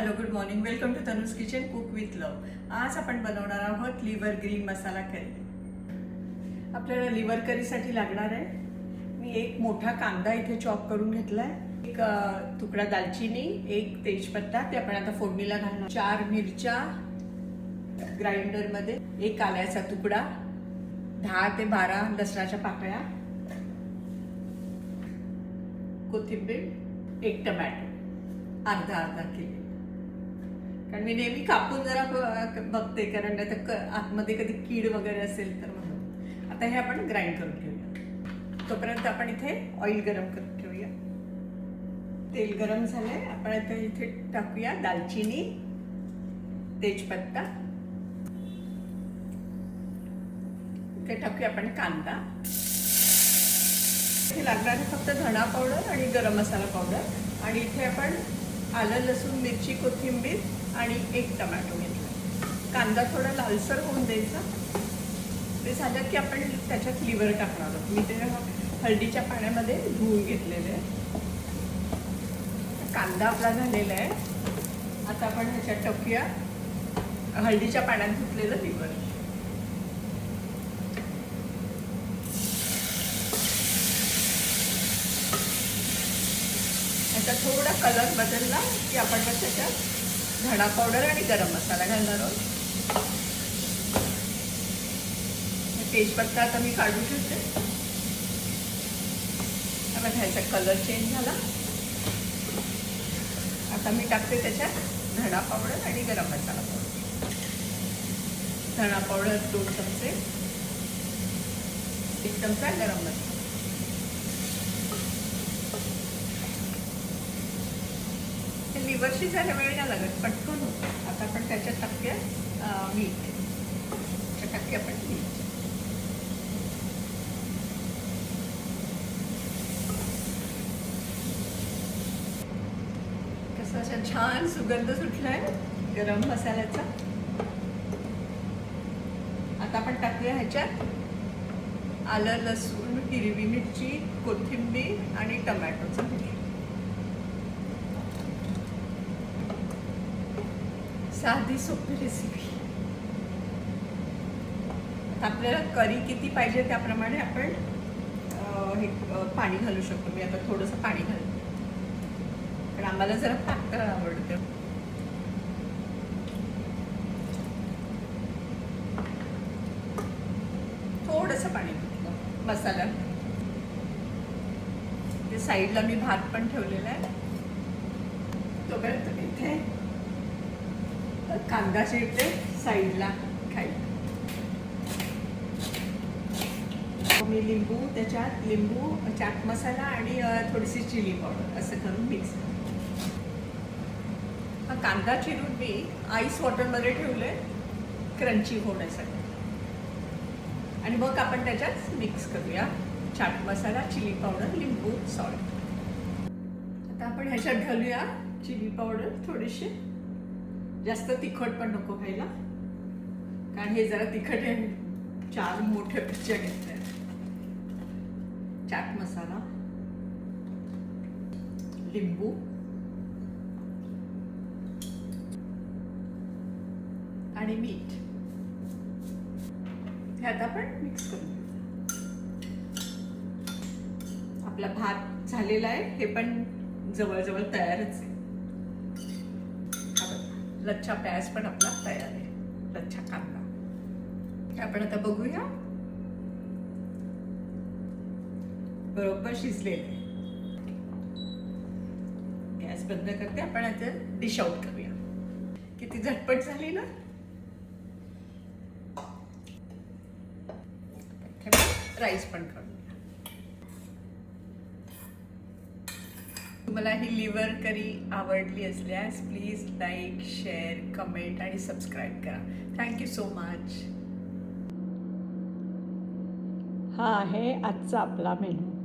Hello good morning. Welcome to Tanuj kitchen cook with love. आज आपण बनवणार आहोत लिव्हर ग्रीन मसाला करी. आपल्याला लिव्हर करीसाठी लागणार आहे, मी एक मोठा कांदा इथे चॉप करून घेतलाय, एक तुकडा दालचिनी, एक तेजपत्ता, ते आपण आता फोडणीला घालणार, 4 मिरच्या ग्राइंडरमध्ये, एक आल्याचा तुकडा, 10 ते 12 लसणाच्या पाकळ्या, कोथिंबीर, एक टमॅटो अर्धा किलो. कारण मी नेहमी कापून जरा बघते, कारण नाही तर आतमध्ये कधी कीड वगैरे असेल तर म्हणून. आता हे आपण ग्राइंड करून घेऊया. तोपर्यंत आपण इथे ऑइल गरम करून ठेवूया. तेल गरम झालंय. आपण आता इथे टाकूया दालचिनी, तेजपत्ता, इथे टाकूया आपण कांदा. इथे लागणार फक्त धणा पावडर आणि गरम मसाला पावडर, आणि इथे आपण आलं, लसूण, मिरची, कोथिंबीर आणि एक टमॅटो घेतला. कांदा थोडा लालसर होऊन द्यायचा. ते झालं की आपण त्याच्यात लिव्हर टाकणार आहोत. मी ते हळदीच्या पाण्यामध्ये धुवून घेतलेले आहे. कांदा आपला झालेला आहे. आता आपण ह्याच्यात टाकूया हळदीच्या पाण्यात धुतलेलं लिव्हर. याचा थोडा कलर बदलला की आपण त्याच्यात धणा पावडर आणि गरम मसाला घालणार आहोत. तेजपत्ता आता मी काढू शकते. आता ह्याचा कलर चेंज झाला. आता मी टाकते त्याच्यात धणा पावडर आणि गरम मसाला पावडर. धणा पावडर 2 चमचे, 1 चमचा गरम मसाला. लिव्हर शिजायला वेळ नाही लागत, पटकन होतं. आता आपण त्याच्यात टाकूया मीठ. टाकूया आपण मीठ. कसं असा छान सुगंध सुटलाय गरम मसाल्याचा. आता आपण टाकूया ह्याच्यात आलं, लसूण, हिरवी मिरची, कोथिंबीर आणि टमॅटोचं पेस्ट. साधी सोपी रेसिपी. आपल्याला करी किती पाहिजे त्याप्रमाणे आपण हे पाणी घालू शकतो. मी आता थोडंसं पाणी घालते, पण आम्हाला जरा पातळ आवडतं. थोडंसं पाणी घातलं मसाला. ते साईडला मी भात पण ठेवलेला आहे. तोपर्यंत इथे कांदा चिरते साईडला खायला. मी लिंबू, त्याच्यात लिंबू, चाट मसाला आणि थोडीशी चिली पावडर असं करून मिक्स. हा कांदा चिरून मी आईस वॉटरमध्ये ठेवले क्रंची होण्यासाठी, आणि मग आपण त्याच्यात मिक्स करूया चाट मसाला, चिली पावडर, लिंबू, सॉल्ट. आता आपण ह्याच्यात घालूया चिली पावडर थोडीशी. जास्त तिखट पण नको व्हायला, कारण हे जरा तिखट आहे. 4 मोठ्या मिरच्या घेतल्या. चाट मसाला, लिंबू आणि मीठ हे आता आपण मिक्स करून घेऊ. आपला भात झालेला आहे. हे पण जवळजवळ तयारच आहे. लच्छा प्याज पण आपला तयार आहे. लच्छा कांदा आपण आता बघूया. बरोबर शिजलेले. गॅस बंद करते. आपण आता डिश आउट करूया. किती झटपट झाली ना. राईस पण काढूया. तुम्हाला ही लिव्हर करी आवडली असल्यास प्लीज लाईक, शेअर, कमेंट आणि सबस्क्राईब करा. Thank you so much. हा आहे आजचा आपला मेनू.